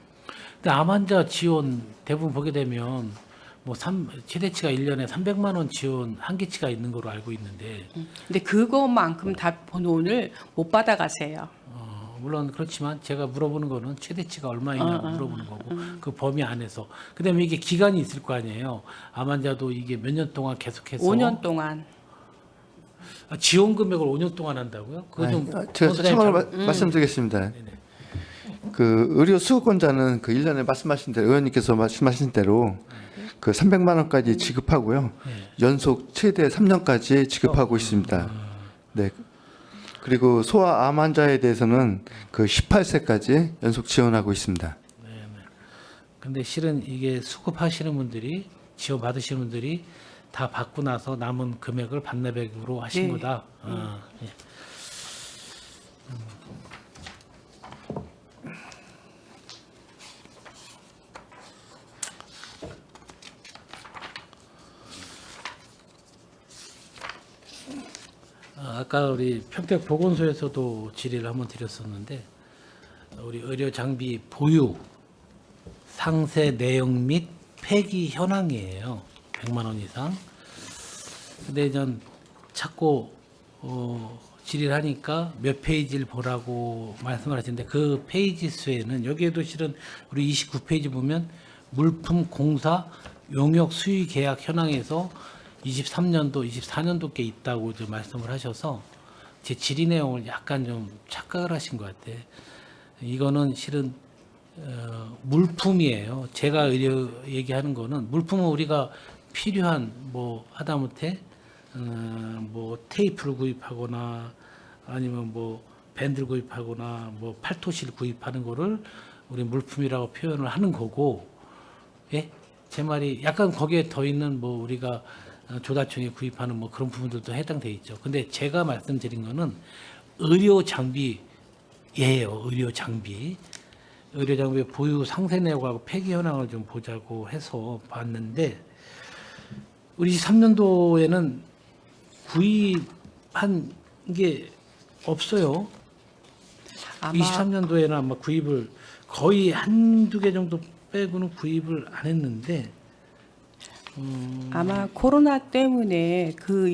S3: 근데 암 환자 지원 대부분 보게 되면 뭐 최대치가 1년에 300만 원 지원 한계치가 있는 걸로 알고 있는데
S2: 근데 그것만큼 다 돈을 못 받아가세요.
S3: 물론 그렇지만 제가 물어보는 거는 최대치가 얼마이냐고 물어보는 거고 그 범위 안에서 그다음에 이게 기간이 있을 거 아니에요. 암 환자도 이게 몇 년 동안 계속해서
S2: 5년 동안.
S3: 지원 금액을 5년 동안 한다고요? 그거 좀
S5: 제가
S3: 원사장님
S5: 참고로 말씀드리겠습니다. 그 의료 수급권자는 그 1년에 말씀하신 대로 의원님께서 말씀하신 대로 그 300만 원까지 지급하고요. 연속 최대 3년까지 지급하고 있습니다. 네. 그리고 소아 암 환자에 대해서는 그 18세까지 연속 지원하고 있습니다.
S3: 근데 실은 이게 수급하시는 분들이 지원 받으시는 분들이 다 받고 나서 남은 금액을 반납액으로 하신
S2: 네.
S3: 거다. 예. 아까 우리 평택 보건소에서도 질의를 한번 드렸었는데 우리 의료 장비 보유 상세 내용 및 폐기 현황이에요. 100만 원 이상. 근데 전 자꾸 질의를 하니까 몇 페이지를 보라고 말씀을 하시는데 그 페이지 수에는 여기에도 실은 우리 29페이지 보면 물품 공사 용역 수의 계약 현황에서 23년도, 24년도께 있다고 좀 말씀을 하셔서 제 질의 내용을 약간 좀 착각을 하신 것 같아요. 이거는 실은 물품이에요. 제가 얘기하는 거는 물품은 우리가 필요한 뭐 하다못해 뭐 테이프를 구입하거나 아니면 뭐 밴드를 구입하거나 뭐 팔토시를 구입하는 거를 우리 물품이라고 표현을 하는 거고, 예? 제 말이 약간 거기에 더 있는 뭐 우리가 조달청에 구입하는 뭐 그런 부분들도 해당돼 있죠. 근데 제가 말씀드린 거는 의료 장비예요. 의료 장비. 의료 장비의 보유 상세 내역하고 폐기 현황을 좀 보자고 해서 봤는데, 우리 23년도에는 구입한 게 없어요.
S2: 아마
S3: 23년도에는 아마 구입을 거의 한두 개 정도 빼고는 구입을 안 했는데,
S2: 아마 코로나 때문에 그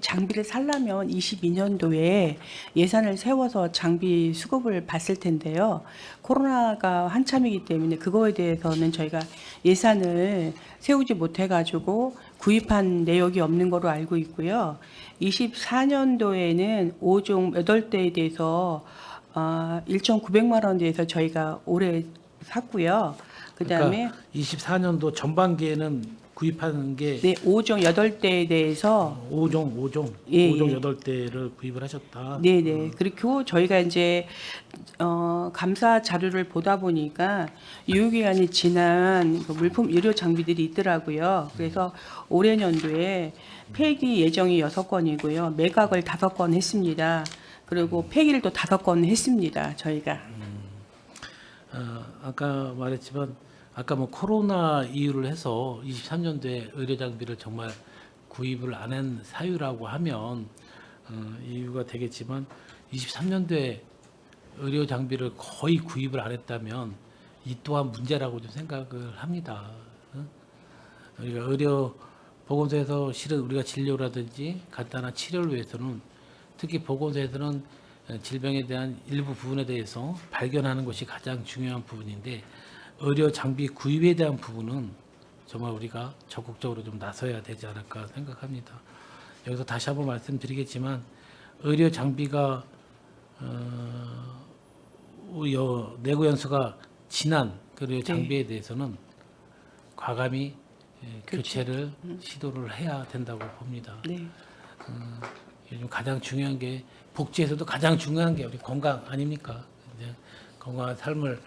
S2: 장비를 살려면 22년도에 예산을 세워서 장비 수급을 봤을 텐데요. 코로나가 한참이기 때문에 그거에 대해서는 저희가 예산을 세우지 못해가지고 구입한 내역이 없는 거로 알고 있고요. 24년도에는 5종 8대에 대해서 1,900만 원에 대해서 저희가 올해 샀고요. 그다음에
S3: 그러니까 24년도 전반기에는 구입하는 게
S2: 네, 5종 8대에 대해서
S3: 5종
S2: 예,
S3: 5종 8대를 구입을 하셨다.
S2: 네네. 그리고 저희가 이제 감사 자료를 보다 보니까 유효기간이 지난 그 물품 의료 장비들이 있더라고요. 그래서 올해 연도에 폐기 예정이 6건이고요. 매각을 5건 했습니다. 그리고 폐기를 또 5건 했습니다. 저희가.
S3: 아까 말했지만 아까 뭐 코로나 이유를 해서 23년도에 의료 장비를 정말 구입을 안 한 사유라고 하면 이유가 되겠지만 23년도에 의료 장비를 거의 구입을 안 했다면 이 또한 문제라고 좀 생각을 합니다. 우리가 의료 보건소에서 실은 우리가 진료라든지 간단한 치료를 위해서는 특히 보건소에서는 질병에 대한 일부 부분에 대해서 발견하는 것이 가장 중요한 부분인데, 의료 장비 구입에 대한 부분은 정말 우리가 적극적으로 좀 나서야 되지 않을까 생각합니다. 여기서 다시 한번 말씀드리겠지만 의료 장비가 내구 연수가 지난 그 의료 장비에 대해서는 과감히 교체를 시도를 해야 된다고 봅니다.
S2: 네.
S3: 요즘 가장 중요한 게 복지에서도 가장 중요한 게 우리 건강 아닙니까? 이제 건강한 삶을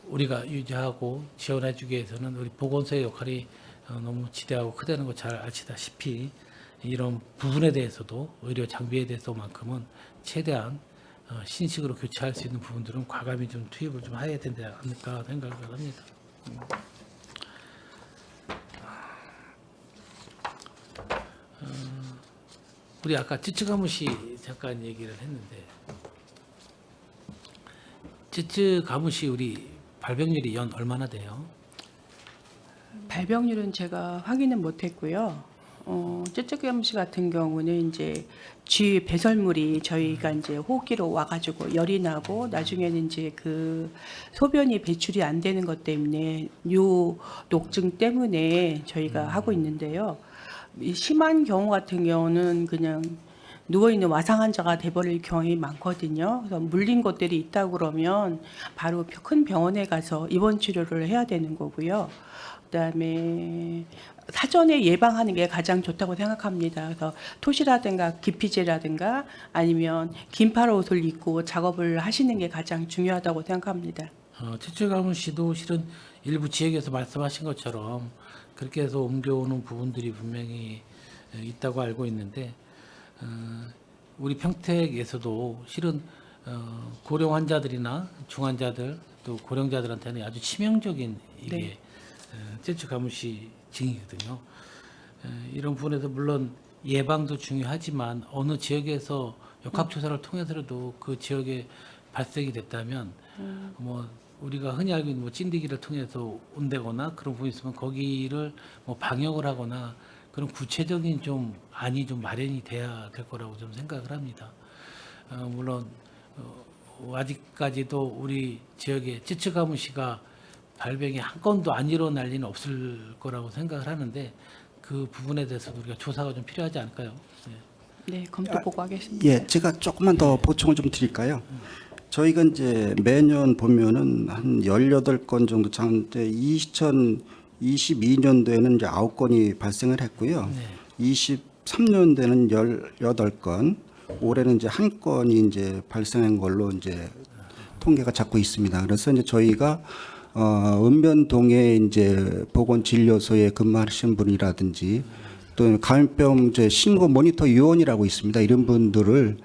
S3: 우리가 유지하고 지원해주기 위해서는 우리 보건소의 역할이 너무 지대하고 크다는 거 잘 아시다시피 이런 부분에 대해서도 의료 장비에 대해서만큼은 최대한 신식으로 교체할 수 있는 부분들은 과감히 좀 투입을 좀 해야 되지 않을까 생각을 합니다. 우리 아까 쯔쯔가무시 잠깐 얘기를 했는데, 쯔쯔가무시 우리 발병률이 연 얼마나 돼요?
S2: 발병률은 제가 확인은 못했고요. 쯔쯔겸씨 같은 경우는 이제 쥐 배설물이 저희가 이제 호흡기로 와가지고 열이 나고 나중에는 이제 그 소변이 배출이 안 되는 것 때문에 요독증 때문에 저희가 하고 있는데요. 이 심한 경우 같은 경우는 그냥 누워있는 와상 환자가 돼버릴 경우가 많거든요. 그래서 물린 것들이 있다 그러면 바로 큰 병원에 가서 입원 치료를 해야 되는 거고요. 그다음에 사전에 예방하는 게 가장 좋다고 생각합니다. 그래서 토시라든가 기피제라든가 아니면 긴팔 옷을 입고 작업을 하시는 게 가장 중요하다고 생각합니다.
S3: 쯔쯔가무시도 실은 일부 지역에서 말씀하신 것처럼 그렇게 해서 옮겨오는 부분들이 분명히 있다고 알고 있는데, 우리 평택에서도 실은 고령 환자들이나 중환자들 또 고령자들한테는 아주 치명적인 이게
S2: 네.
S3: 쯔쯔가무시 증이거든요. 이런 부분에서 물론 예방도 중요하지만 어느 지역에서 역학조사를 통해서라도 그 지역에 발생이 됐다면 뭐 우리가 흔히 알고 있는 뭐 찐디기를 통해서 온다거나 그런 부분이 있으면 거기를 뭐 방역을 하거나 그런 구체적인 좀 안이 좀 마련이 돼야 될 거라고 좀 생각을 합니다. 물론 아직까지도 우리 지역에 쯔쯔가무시가 발병이 한 건도 안 일어날 리는 없을 거라고 생각을 하는데, 그 부분에 대해서도 우리가 조사가 좀 필요하지 않을까요? 네.
S6: 네, 검토 보고하겠습니다.
S4: 예, 제가 조금만 더 보충을 좀 드릴까요? 저희가 이제 매년 보면은 한 18건 정도 장때 2022년도에는 이제 9건이 발생을 했고요. 23년도에는 18건, 올해는 이제 1건이 이제 발생한 걸로 이제 통계가 자꾸 있습니다. 그래서 이제 저희가 읍면동에 이제 보건진료소에 근무하시는 분이라든지 또 감염병 이제 신고 모니터 요원이라고 있습니다. 이런 분들을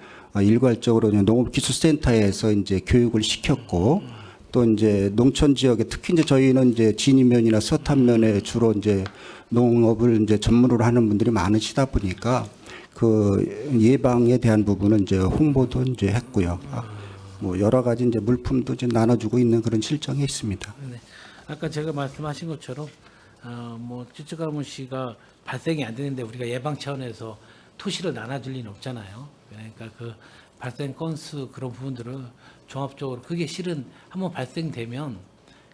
S4: 일괄적으로 이제 농업기술센터에서 이제 교육을 시켰고 또 이제 농촌 지역에 특히 이제 저희는 이제 진이면이나 서탄면에 주로 이제 농업을 이제 전문으로 하는 분들이 많으시다 보니까 그 예방에 대한 부분은 이제 홍보도 이제 했고요. 뭐 여러 가지 이제 물품도 이제 나눠주고 있는 그런 실정이 있습니다.
S3: 네. 아까 제가 말씀하신 것처럼 뭐 찌찌가문 씨가 발생이 안 되는데 우리가 예방 차원에서 토시를 나눠줄 리는 없잖아요. 그러니까 그 발생 건수 그런 부분들을 종합적으로 그게 실은 한번 발생되면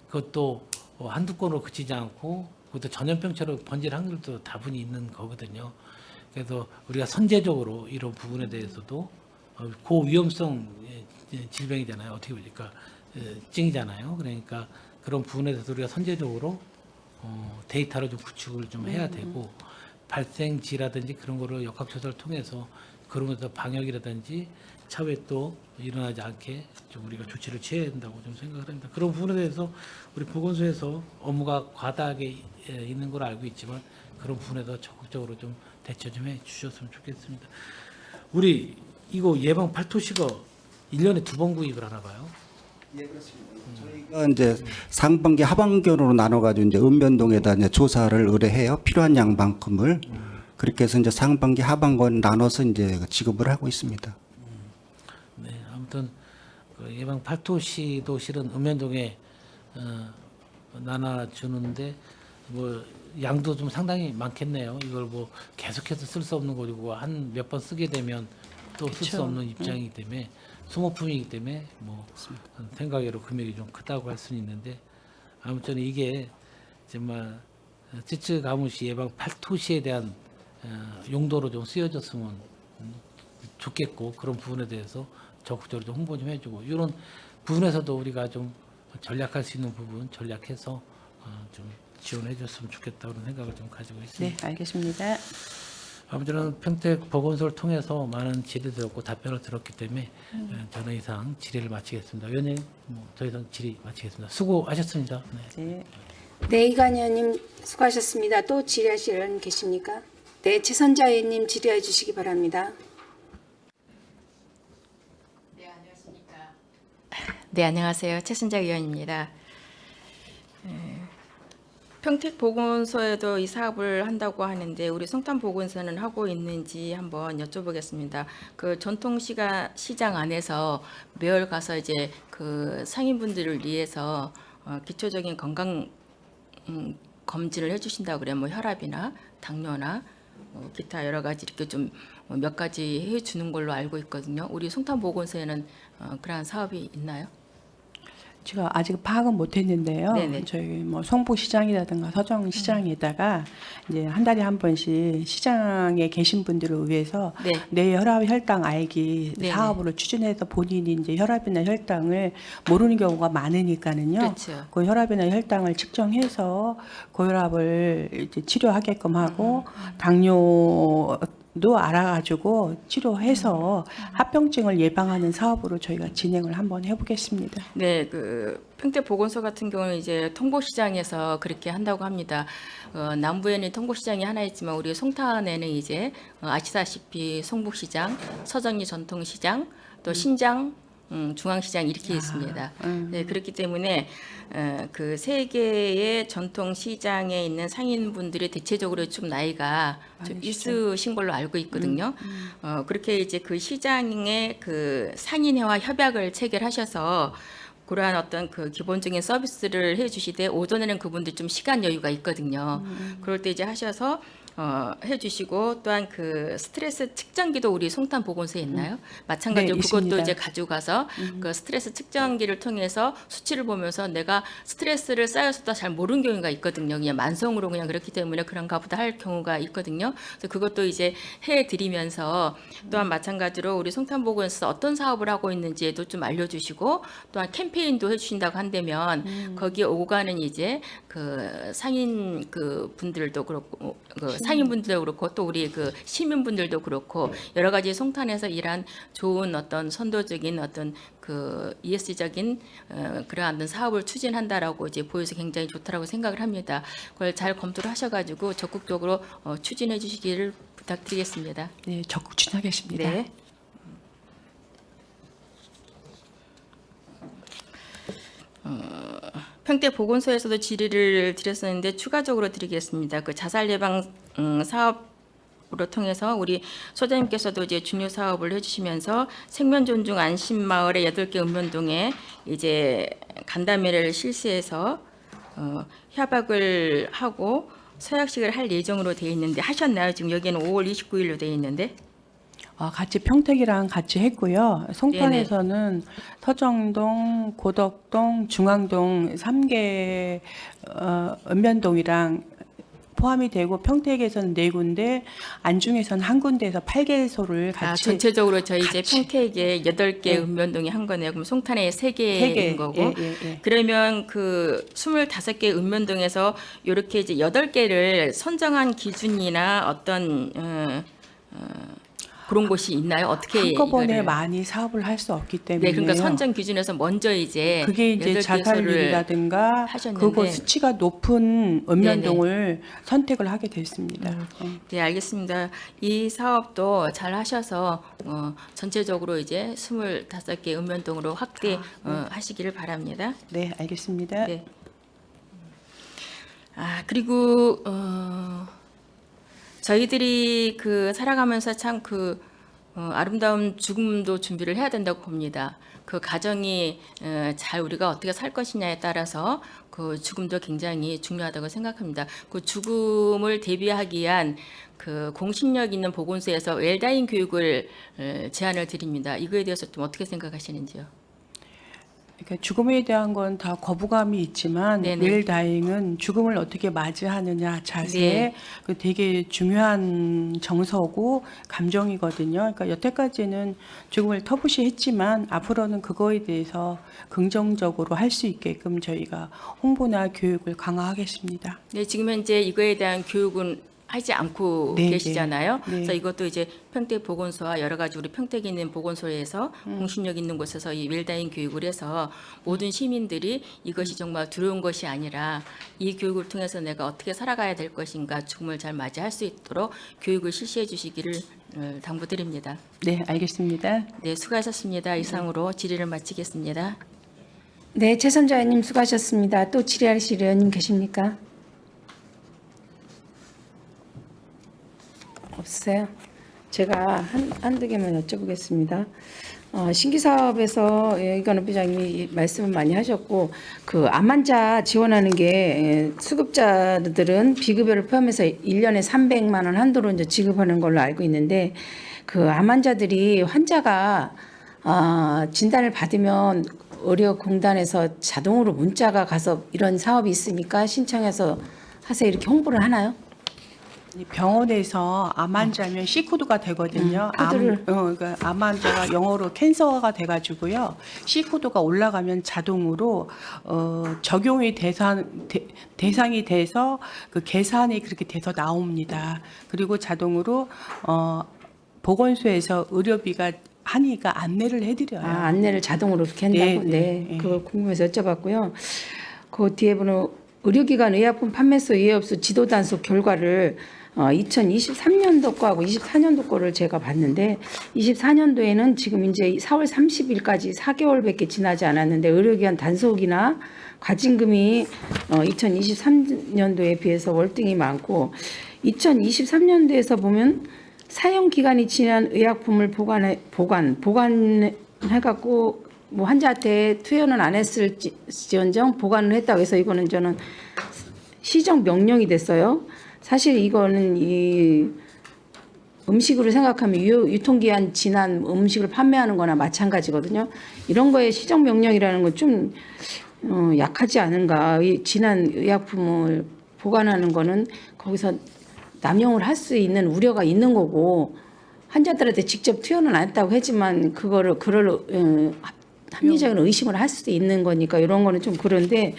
S3: 그것도 한두 건으로 그치지 않고 그것도 전염병처럼 번질 확률도 다분히 있는 거거든요. 그래서 우리가 선제적으로 이런 부분에 대해서도 고위험성 질병이잖아요. 어떻게 보니까 증이잖아요. 그러니까 그런 부분에 대해서 우리가 선제적으로 데이터를 좀 구축을 좀 해야 되고 발생지라든지 그런 거를 역학조사를 통해서 그런 것도 방역이라든지 차후에 또 일어나지 않게 좀 우리가 조치를 취해야 된다고 좀 생각을 합니다. 그런 부분에 대해서 우리 보건소에서 업무가 과다하게 있는 걸 알고 있지만 그런 부분에서 적극적으로 좀 대처 좀 해 주셨으면 좋겠습니다. 우리 이거 예방 팔토시가 1년에 2번 구입을 하나 봐요.
S4: 예, 그렇습니다. 저희가 이제 상반기 하반기로 나눠가지고 이제 읍면동에다 이제 조사를 의뢰해요. 필요한 양만큼을 그렇게 해서 이제 상반기 하반기 나눠서 이제 지급을 하고 있습니다.
S3: 네, 아무튼 그 예방 팔토시도 실은 읍면동에 나눠주는데 뭐 양도 좀 상당히 많겠네요. 이걸 뭐 계속해서 쓸 수 없는 거고 한 몇 번 쓰게 되면 또 쓸 수 없는 입장이기 때문에 소모품이기 때문에 뭐 생각외로 금액이 좀 크다고 할 수는 있는데 아무튼 이게 정말 찌찌 가무시 예방 팔토시에 대한 용도로 좀 쓰여졌으면 좋겠고 그런 부분에 대해서 적극적으로 좀 홍보 좀 해주고 이런 부분에서도 우리가 좀 전략할 수 있는 부분 전략해서 좀 지원해 줬으면 좋겠다 그런 생각을 좀 가지고 있습니다.
S6: 네, 알겠습니다.
S3: 아무튼 평택 보건소를 통해서 많은 질의를 들었고 답변을 들었기 때문에 저는 이상 질의를 마치겠습니다. 의원님, 더 이상 질의 마치겠습니다. 수고하셨습니다. 네.
S6: 네.
S1: 네, 이관 의원님 수고하셨습니다. 또 질의하실 의원 계십니까? 네, 최선자 의원님 질의해 주시기 바랍니다.
S7: 네, 안녕하세요. 최순자 의원입니다. 평택보건소에도 이 사업을 한다고 하는데 우리 송탄보건소는 하고 있는지 한번 여쭤보겠습니다. 그 전통시장 안에서 매월 가서 이제 그 상인분들을 위해서 기초적인 건강 검진을 해주신다고 그래요. 뭐 혈압이나 당뇨나 기타 여러 가지 이렇게 좀 몇 가지 해주는 걸로 알고 있거든요. 우리 송탄보건소에는 그러한 사업이 있나요?
S6: 제가 아직 파악은 못했는데요.
S7: 네네.
S6: 저희 뭐 성북시장이라든가 서정시장에다가 이제 한 달에 한 번씩 시장에 계신 분들을 위해서
S7: 네.
S6: 내 혈압 혈당 알기
S7: 네네.
S6: 사업으로 추진해서 본인이 이제 혈압이나 혈당을 모르는 경우가 많으니까는요.
S7: 그렇죠.
S6: 그 혈압이나 혈당을 측정해서 고혈압을 이제 치료하게끔 하고 당뇨도 알아가지고 치료해서 합병증을 예방하는 사업으로 저희가 진행을 한번 해보겠습니다.
S7: 네, 그 평택보건소 같은 경우는 이제 통보시장에서 그렇게 한다고 합니다. 남부에는 통보시장이 하나 있지만 우리 송탄에는 이제 아시다시피 송북시장, 서정리 전통시장, 또 신장 중앙시장 이렇게 있습니다. 네, 그렇기 때문에 그 세 개의 전통 시장에 있는 상인분들이 대체적으로 좀 나이가 좀 있으신 걸로 알고 있거든요. 그렇게 이제 그 시장의 그 상인회와 협약을 체결하셔서 그러한 어떤 그 기본적인 서비스를 해주시되 오전에는 그분들 좀 시간 여유가 있거든요. 그럴 때 이제 하셔서 해주시고 또한 그 스트레스 측정기도 우리 송탄 보건소에 있나요? 마찬가지로
S6: 네,
S7: 그것도
S6: 있습니다.
S7: 이제 가지고 가서 그 스트레스 측정기를 통해서 수치를 보면서 내가 스트레스를 쌓여서도 잘 모르는 경우가 있거든요. 그냥 만성으로 그냥 그렇기 때문에 그런가 보다 할 경우가 있거든요. 그래서 그것도 이제 해드리면서 또한 마찬가지로 우리 송탄 보건소에서 어떤 사업을 하고 있는지에도 좀 알려주시고 또한 캠페인도 해주신다고 한다면 거기에 오고 가는 이제 그 상인 그 분들도 그렇고 그 상인분들도 그렇고 또 우리 그 시민분들도 그렇고 여러 가지 송탄에서 일한 좋은 어떤 선도적인 어떤 그 ESG적인 그러한 어떤 사업을 추진한다라고 이제 보여서 굉장히 좋다라고 생각을 합니다. 그걸 잘 검토를 하셔가지고 적극적으로 추진해 주시기를 부탁드리겠습니다.
S6: 네, 적극 추진하겠습니다.
S7: 네. 평택 보건소에서도 질의를 드렸었는데 추가적으로 드리겠습니다. 그 자살 예방 사업으로 통해서 우리 소장님께서도 이제 중요 사업을 해주시면서 생명 존중 안심 마을의 8개 읍면동에 이제 간담회를 실시해서 협약을 하고 서약식을 할 예정으로 되어 있는데 하셨나요? 지금 여기는 5월 29일로 되어 있는데.
S6: 같이 평택이랑 같이 했고요. 송탄에서는 서정동, 고덕동, 중앙동 3개 읍면동이랑 포함이 되고 평택에서는 4군데, 안중에서는 1군데에서 8개소를 같이
S7: 전체적으로 저희 이제 평택에 8개 읍면동이 한 거네요. 그럼 송탄에 3개인 거고.
S6: 예.
S7: 그러면 그 25개 읍면동에서 이렇게 이제 8개를 선정한 기준이나 어떤 그런 곳이 있나요? 어떻게
S6: 한꺼번에
S7: 이거를-
S6: 많이 사업을 할 수 없기 때문에
S7: 네, 그러니까 선정 기준에서 먼저 이제
S6: 그게 이제
S7: 8개소를
S6: 자살률이라든가
S7: 하셨는데.
S6: 그거 수치가 높은 읍면동을 선택을 하게 됐습니다.
S7: 네, 알겠습니다. 이 사업도 잘 하셔서 전체적으로 이제 25개 읍면동으로 확대 하시기를 바랍니다.
S6: 네, 알겠습니다.
S7: 네. 그리고 저희들이 그 살아가면서 참 그 아름다운 죽음도 준비를 해야 된다고 봅니다. 그 가정이 잘 우리가 어떻게 살 것이냐에 따라서 그 죽음도 굉장히 중요하다고 생각합니다. 그 죽음을 대비하기 위한 그 공신력 있는 보건소에서 웰다잉 교육을 제안을 드립니다. 이거에 대해서 좀 어떻게 생각하시는지요?
S6: 그러니까 죽음에 대한 건 다 거부감이 있지만
S7: 네네.
S6: 웰다잉은 죽음을 어떻게 맞이하느냐 자세
S7: 네.
S6: 그 되게 중요한 정서고 감정이거든요. 그러니까 여태까지는 죽음을 터부시했지만 앞으로는 그거에 대해서 긍정적으로 할 수 있게끔 저희가 홍보나 교육을 강화하겠습니다.
S7: 네, 지금 현재 이거에 대한 교육은 하지 않고
S6: 네,
S7: 계시잖아요.
S6: 네.
S7: 그래서 이것도 이제 평택 보건소와 여러 가지 우리 평택에 있는 보건소에서 공신력 있는 곳에서 이 웰다잉 교육을 해서 모든 시민들이 이것이 정말 두려운 것이 아니라 이 교육을 통해서 내가 어떻게 살아가야 될 것인가 죽음을 잘 맞이할 수 있도록 교육을 실시해 주시기를 당부드립니다.
S6: 네, 알겠습니다.
S7: 네, 수고하셨습니다. 이상으로 질의를 마치겠습니다.
S1: 네, 최선자 의원님 수고하셨습니다. 또 질의하실 의원님 계십니까? 없어요. 제가 한두 개만 여쭤보겠습니다. 신규 사업에서 이건우 부장님이 말씀을 많이 하셨고 그 암 환자 지원하는 게 수급자들은 비급여를 포함해서 1년에 300만 원 한도로 이제 지급하는 걸로 알고 있는데 그 암 환자들이 환자가 진단을 받으면 의료공단에서 자동으로 문자가 가서 이런 사업이 있으니까 신청해서 하세요 이렇게 홍보를 하나요?
S6: 병원에서 암 환자면 C코드가 되거든요.
S1: 코드를.
S6: 그러니까 암 환자가 영어로 캔서가 돼가지고요. C코드가 올라가면 자동으로 적용이 대상이 돼서 그 계산이 그렇게 돼서 나옵니다. 그리고 자동으로 보건소에서 의료비가 하니까 안내를 해드려요.
S1: 안내를 자동으로 그렇게 한다고? 네. 그걸 궁금해서 여쭤봤고요. 그 뒤에 보는 의료기관 의약품 판매소 예업소 지도 단속 결과를 2023년도 거하고 24년도 거를 제가 봤는데 24년도에는 지금 이제 4월 30일까지 4개월밖에 지나지 않았는데 의료기관 단속이나 과징금이 2023년도에 비해서 월등히 많고 2023년도에서 보면 사용 기간이 지난 의약품을 보관해갖고 뭐 환자한테 투여는 안 했을지언정 보관을 했다고 해서 이거는 저는 시정 명령이 됐어요. 사실 이거는 이 음식으로 생각하면 유통기한 지난 음식을 판매하는 거나 마찬가지거든요. 이런 거에 시정 명령이라는 건 좀 약하지 않은가. 이 지난 의약품을 보관하는 거는 거기서 남용을 할 수 있는 우려가 있는 거고 환자들한테 직접 투여는 안 했다고 했지만 그럴 합리적인 의심을 할 수도 있는 거니까 이런 거는 좀 그런데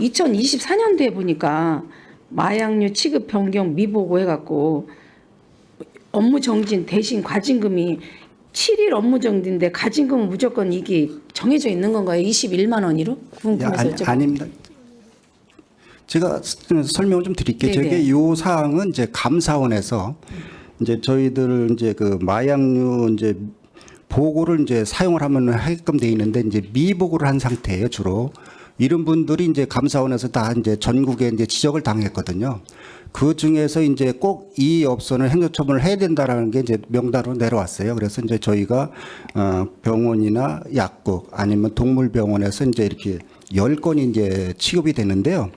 S1: 2024년도에 보니까 마약류 취급 변경 미보고 해갖고 업무 정진 대신 과징금이 7일 업무 정지인데 과징금은 무조건 이게 정해져 있는 건가요? 21만 원으로? 궁금해서 여쭤봅니다.
S4: 아닙니다. 제가 설명을 좀 드릴게요.
S1: 네네.
S4: 저게 요 사항은 이제 감사원에서 이제 저희들 이제 그 마약류 이제 보고를 이제 사용을 하면 하게끔 돼 있는데 이제 미보고를 한 상태예요, 주로. 이런 분들이 이제 감사원에서 다 이제 전국에 이제 지적을 당했거든요. 그 중에서 이제 꼭 이 업소는 행정처분을 해야 된다라는 게 이제 명단으로 내려왔어요. 그래서 이제 저희가 병원이나 약국 아니면 동물병원에서 이제 이렇게 10건이 이제 취급이 되는데요.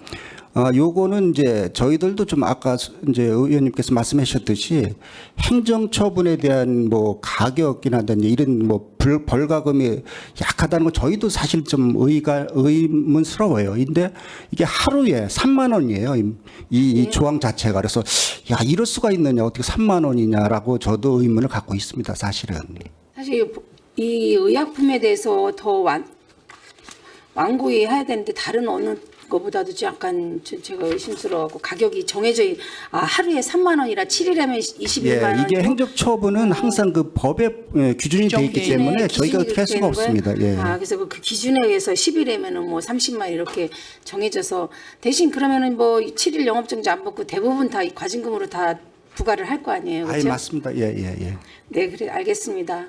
S4: 요거는 이제 저희들도 좀 아까 이제 의원님께서 말씀하셨듯이 행정처분에 대한 뭐 가격이라든지 이런 뭐 벌가금이 약하다는 거 저희도 사실 좀 의문스러워요. 근데 이게 하루에 3만 원이에요. 이 조항 자체가. 그래서 야, 이럴 수가 있느냐, 어떻게 3만 원이냐라고 저도 의문을 갖고 있습니다, 사실은.
S1: 사실 이 의약품에 대해서 더 완고히 해야 되는데 다른 어느 거보다도 약간 제가 의심스러워하고 가격이 정해져 하루에 3만 원이라 7일이면 21만 원.
S4: 이게 행정처분은 항상 그 법에 규준이 되어 있기 때문에 저희가 어떻게 할 수가 없습니다. 예.
S1: 그래서 그 기준에 의해서 10일이면은 뭐 30만 이렇게 정해져서 대신 그러면은 뭐 7일 영업정지 안 받고 대부분 다 과징금으로 다 부과를 할 거 아니에요. 그렇죠?
S4: 맞습니다. 예.
S1: 네, 그래 알겠습니다.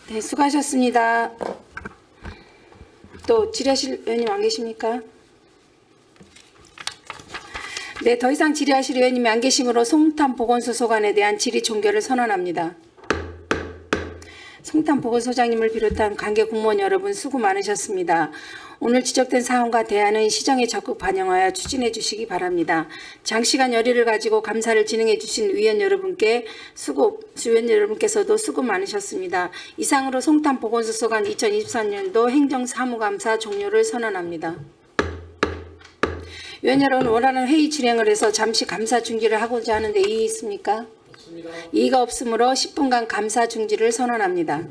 S1: 네, 수고하셨습니다. 또 질의하실 의원님 안 계십니까? 네, 더 이상 질의하실 의원님이 안 계시므로 송탄보건소 소관에 대한 질의 종결을 선언합니다. 송탄보건소장님을 비롯한 관계 공무원 여러분 수고 많으셨습니다. 오늘 지적된 사항과 대안은 시정에 적극 반영하여 추진해 주시기 바랍니다. 장시간 열의를 가지고 감사를 진행해 주신 위원 여러분께서도 수고 많으셨습니다. 이상으로 송탄보건소 소관 2023년도 행정사무감사 종료를 선언합니다. 위원 여러분, 원하는 회의 진행을 해서 잠시 감사 중지를 하고자 하는데 이의 있습니까? 없습니다. 이의가 없으므로 10분간 감사 중지를 선언합니다.